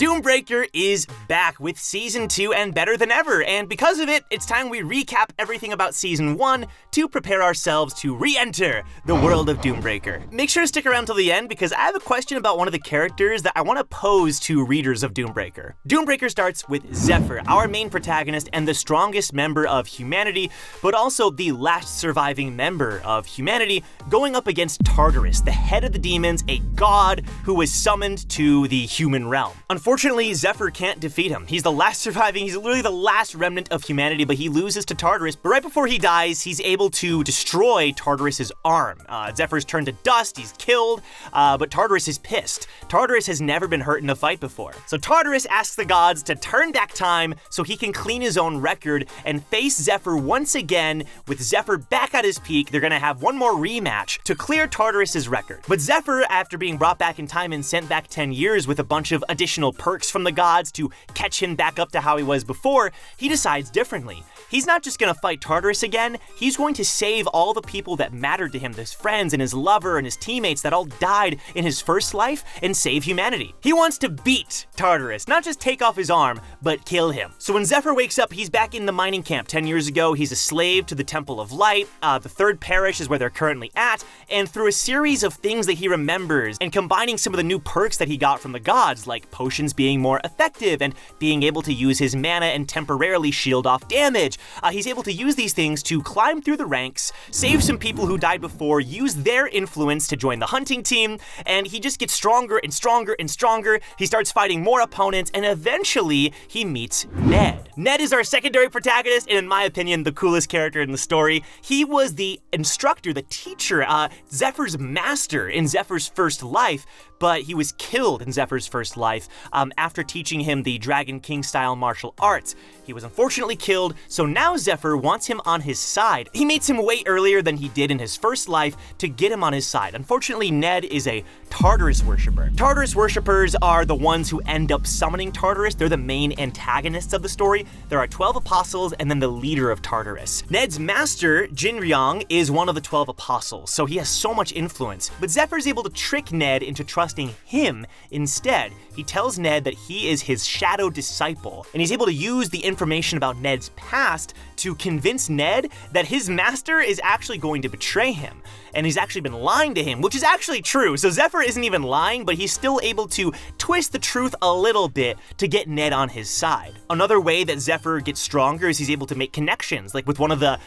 Doombreaker is back with Season 2 and better than ever, and because of it, it's time we recap everything about Season 1 to prepare ourselves to re-enter the world of Doombreaker. Make sure to stick around till the end because I have a question about one of the characters that I want to pose to readers of Doombreaker. Doombreaker starts with Zephyr, our main protagonist and the strongest member of humanity, but also the last surviving member of humanity, going up against Tartarus, the head of the demons, a god who was summoned to the human realm. Unfortunately, Zephyr can't defeat him. He's the last surviving, he's literally the last remnant of humanity, but he loses to Tartarus. But right before he dies, he's able to destroy Tartarus's arm. Zephyr's turned to dust, he's killed, but Tartarus is pissed. Tartarus has never been hurt in a fight before. So Tartarus asks the gods to turn back time so he can clean his own record and face Zephyr once again. With Zephyr back at his peak, they're gonna have one more rematch to clear Tartarus's record. But Zephyr, after being brought back in time and sent back 10 years with a bunch of additional perks from the gods to catch him back up to how he was before, he decides differently. He's not just gonna fight Tartarus again, he's going to save all the people that mattered to him, his friends and his lover and his teammates that all died in his first life, and save humanity. He wants to beat Tartarus, not just take off his arm, but kill him. So when Zephyr wakes up, he's back in the mining camp 10 years ago. He's a slave to the Temple of Light. The third parish is where they're currently at, and through a series of things that he remembers and combining some of the new perks that he got from the gods, like potions being more effective and being able to use his mana and temporarily shield off damage, he's able to use these things to climb through the ranks, save some people who died before, use their influence to join the hunting team, and he just gets stronger and stronger and stronger. He starts fighting more opponents, and eventually he meets Ned. Ned is our secondary protagonist, and in my opinion, the coolest character in the story. He was the instructor, the teacher, Zephyr's master in Zephyr's first life, but he was killed in Zephyr's first life after teaching him the Dragon King style martial arts. He was unfortunately killed, so now Zephyr wants him on his side. He meets him way earlier than he did in his first life to get him on his side. Unfortunately, Ned is a Tartarus worshiper. Tartarus worshippers are the ones who end up summoning Tartarus. They're the main antagonists of the story. There are 12 apostles and then the leader of Tartarus. Ned's master, Jinryong, is one of the 12 apostles, so he has so much influence. But Zephyr's able to trick Ned into trusting him instead. He tells Ned that he is his shadow disciple, and he's able to use the information about Ned's past to convince Ned that his master is actually going to betray him, and he's actually been lying to him, which is actually true. So Zephyr isn't even lying, but he's still able to twist the truth a little bit to get Ned on his side. Another way that Zephyr gets stronger is he's able to make connections, like with one of the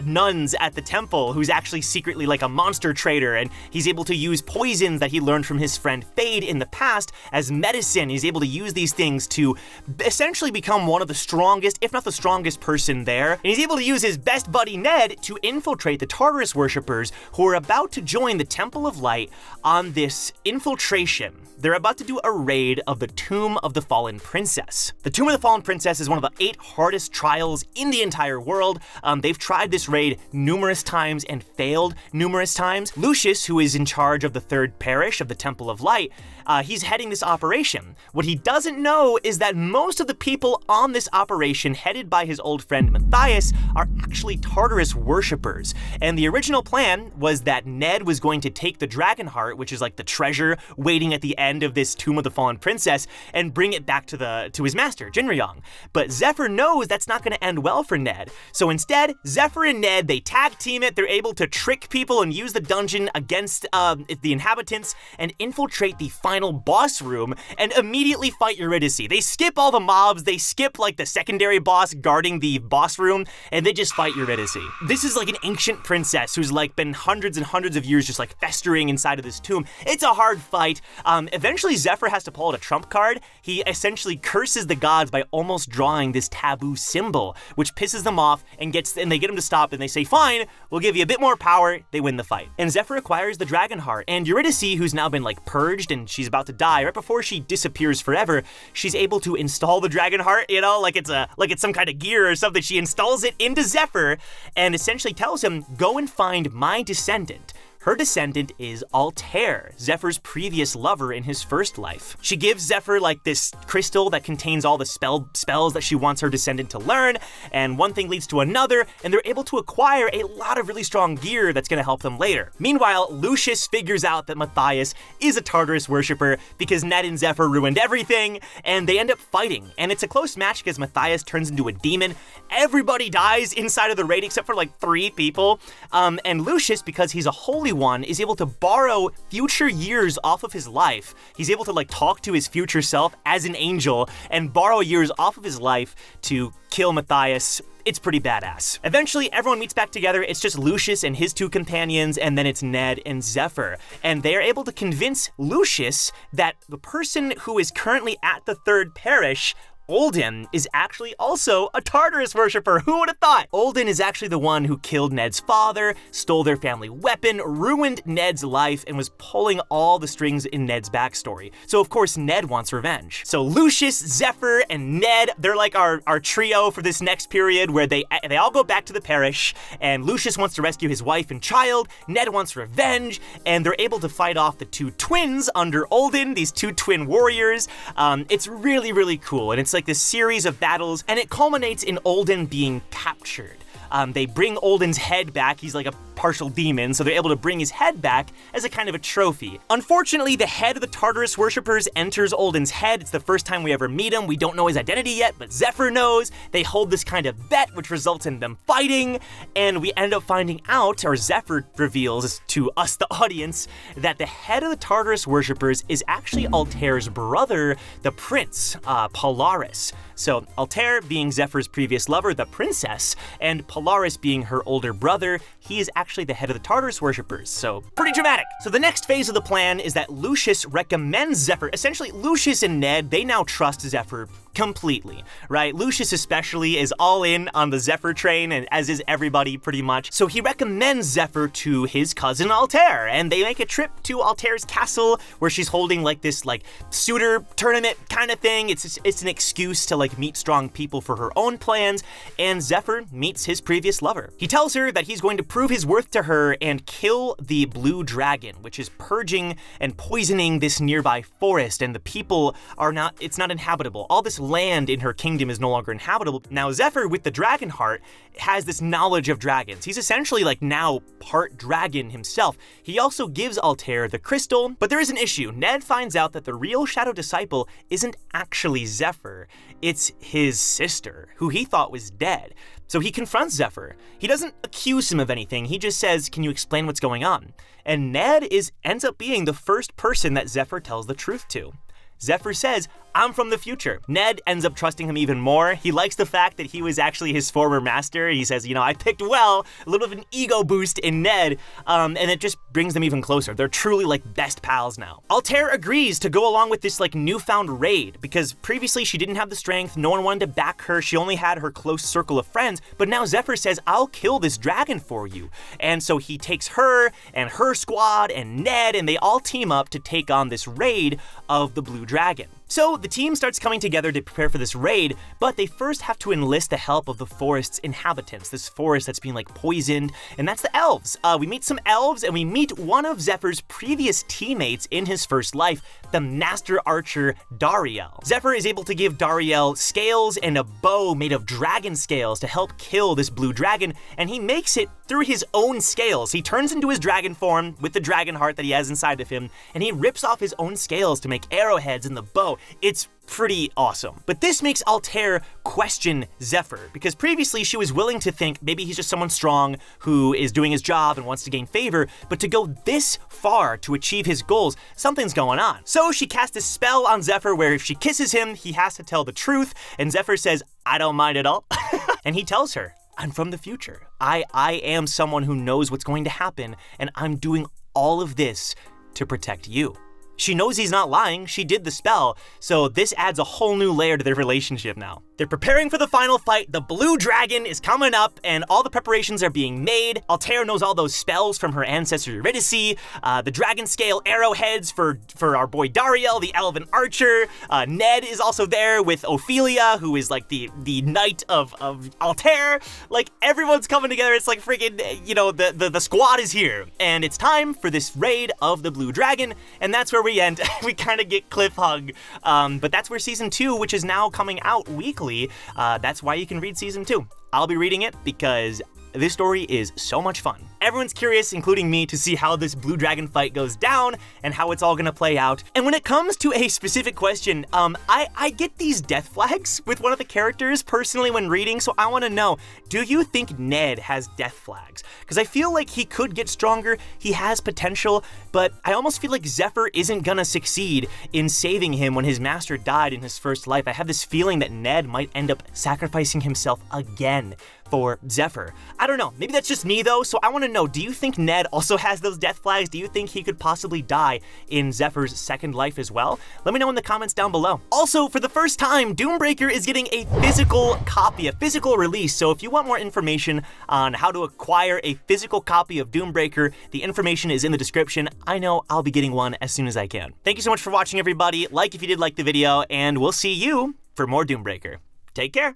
nuns at the temple who's actually secretly like a monster trader, and he's able to use poisons that he learned from his friend Fade in the past as medicine. He's able to use these things to essentially become one of the strongest, if not the strongest person there. And he's able to use his best buddy Ned to infiltrate the Tartarus worshippers who are about to join the Temple of Light on this infiltration. They're about to do a raid of the Tomb of the Fallen Princess. The Tomb of the Fallen Princess is one of the 8 hardest trials in the entire world. They've tried this raid numerous times and failed numerous times. Lucius, who is in charge of the third parish of the Temple of Light, he's heading this operation. What he doesn't know is that most of the people on this operation, headed by his old friend Matthias, are actually Tartarus worshippers. And the original plan was that Ned was going to take the dragon heart, which is like the treasure waiting at the end of this Tomb of the Fallen Princess, and bring it back to his master, Jinryong. But Zephyr knows that's not going to end well for Ned. So instead, Zephyr and Ned, they tag team it. They're able to trick people and use the dungeon against the inhabitants and infiltrate the final boss room and immediately fight Eurydice. They skip all the mobs, they skip like the secondary boss guarding the boss room, and they just fight Eurydice. This is like an ancient princess who's like been hundreds and hundreds of years just like festering inside of this tomb. It's a hard fight. Eventually Zephyr has to pull out a trump card. He essentially curses the gods by almost drawing this taboo symbol, which pisses them off and they get him to stop, and they say, fine, we'll give you a bit more power. They win the fight. And Zephyr acquires the dragon heart, and Eurydice, who's now been like purged and she's about to die, right before she disappears forever, she's able to install the dragon heart, you know, like it's some kind of gear or something. She installs it into Zephyr and essentially tells him, go and find my descendant. Her descendant is Altair, Zephyr's previous lover in his first life. She gives Zephyr like this crystal that contains all the spells that she wants her descendant to learn, and one thing leads to another, and they're able to acquire a lot of really strong gear that's gonna help them later. Meanwhile, Lucius figures out that Matthias is a Tartarus worshiper because Ned and Zephyr ruined everything, and they end up fighting. And it's a close match because Matthias turns into a demon. Everybody dies inside of the raid except for like 3 people. And Lucius, because he's a holy one, is able to borrow future years off of his life. He's able to like talk to his future self as an angel and borrow years off of his life to kill Matthias. It's pretty badass. Eventually, everyone meets back together. It's just Lucius and his 2 companions, and then it's Ned and Zephyr. And they are able to convince Lucius that the person who is currently at the 3rd parish, Olden, is actually also a Tartarus worshiper. Who would have thought? Olden is actually the one who killed Ned's father, stole their family weapon, ruined Ned's life, and was pulling all the strings in Ned's backstory. So of course Ned wants revenge. So Lucius, Zephyr, and Ned, they're like our trio for this next period where they all go back to the parish, and Lucius wants to rescue his wife and child, Ned wants revenge, and they're able to fight off the 2 twins under Olden, these 2 twin warriors. It's really, really cool, and it's like this series of battles, and it culminates in Olden being captured. They bring Olden's head back. He's like a partial demon, so they're able to bring his head back as a kind of a trophy. Unfortunately, the head of the Tartarus worshippers enters Olden's head. It's the first time we ever meet him. We don't know his identity yet, but Zephyr knows. They hold this kind of bet, which results in them fighting, and we end up finding out, or Zephyr reveals to us, the audience, that the head of the Tartarus worshippers is actually Altair's brother, the prince, Polaris. So Altair being Zephyr's previous lover, the princess, and Polaris being her older brother, he is actually the head of the Tartarus worshippers, so pretty dramatic. So the next phase of the plan is that Lucius recommends Zephyr. Essentially, Lucius and Ned, they now trust Zephyr completely, right? Lucius especially is all in on the Zephyr train, and as is everybody pretty much. So he recommends Zephyr to his cousin Altair, and they make a trip to Altair's castle where she's holding like this like suitor tournament kind of thing. It's an excuse to like meet strong people for her own plans, and Zephyr meets his previous lover. He tells her that he's going to prove his worth to her and kill the blue dragon, which is purging and poisoning this nearby forest, and the people it's not inhabitable. All this land in her kingdom is no longer inhabitable. Now Zephyr, with the dragon heart, has this knowledge of dragons. He's essentially like now part dragon himself. He also gives Altair the crystal, but there is an issue. Ned finds out that the real Shadow Disciple isn't actually Zephyr. It's his sister, who he thought was dead. So he confronts Zephyr. He doesn't accuse him of anything. He just says, "Can you explain what's going on?" And Ned ends up being the first person that Zephyr tells the truth to. Zephyr says, "I'm from the future." Ned ends up trusting him even more. He likes the fact that he was actually his former master. He says, I picked well, a little bit of an ego boost in Ned, and it just brings them even closer. They're truly like best pals now. Altair agrees to go along with this like newfound raid because previously she didn't have the strength, no one wanted to back her, she only had her close circle of friends, but now Zephyr says, "I'll kill this dragon for you." And so he takes her and her squad and Ned, and they all team up to take on this raid of the blue dragon. So the team starts coming together to prepare for this raid, but they first have to enlist the help of the forest's inhabitants, this forest that's being like poisoned, and that's the elves. We meet some elves, and we meet one of Zephyr's previous teammates in his first life, the master archer Dariel. Zephyr is able to give Dariel scales and a bow made of dragon scales to help kill this blue dragon, and he makes it through his own scales. He turns into his dragon form with the dragon heart that he has inside of him, and he rips off his own scales to make arrowheads in the bow. It's pretty awesome. But this makes Altair question Zephyr, because previously she was willing to think maybe he's just someone strong who is doing his job and wants to gain favor, but to go this far to achieve his goals, something's going on. So she casts a spell on Zephyr where if she kisses him, he has to tell the truth, and Zephyr says, "I don't mind at all." And he tells her, "I'm from the future. I am someone who knows what's going to happen, and I'm doing all of this to protect you." She knows he's not lying, she did the spell, so this adds a whole new layer to their relationship now. They're preparing for the final fight. The blue dragon is coming up, and all the preparations are being made. Altair knows all those spells from her ancestor Eurydice. The dragon scale arrowheads for our boy Dariel, the elven archer. Ned is also there with Ophelia, who is like the knight of Altair. Like, everyone's coming together. It's like freaking, you know, the squad is here. And it's time for this raid of the blue dragon, and that's where we end. We kind of get cliffhung. But that's where season 2, which is now coming out weekly, that's why you can read season 2. I'll be reading it because this story is so much fun. Everyone's curious, including me, to see how this blue dragon fight goes down and how it's all gonna play out. And when it comes to a specific question, I get these death flags with one of the characters personally when reading, so I wanna know, do you think Ned has death flags? Because I feel like he could get stronger, he has potential, but I almost feel like Zephyr isn't gonna succeed in saving him when his master died in his first life. I have this feeling that Ned might end up sacrificing himself again for Zephyr. I don't know, maybe that's just me though, so I wanna know, do you think Ned also has those death flags? Do you think he could possibly die in Zephyr's second life as well? Let me know in the comments down below. Also, for the first time, Doombreaker is getting a physical copy, a physical release, so if you want more information on how to acquire a physical copy of Doombreaker, the information is in the description. I know I'll be getting one as soon as I can. Thank you so much for watching, everybody. Like if you did like the video, and we'll see you for more Doombreaker. Take care.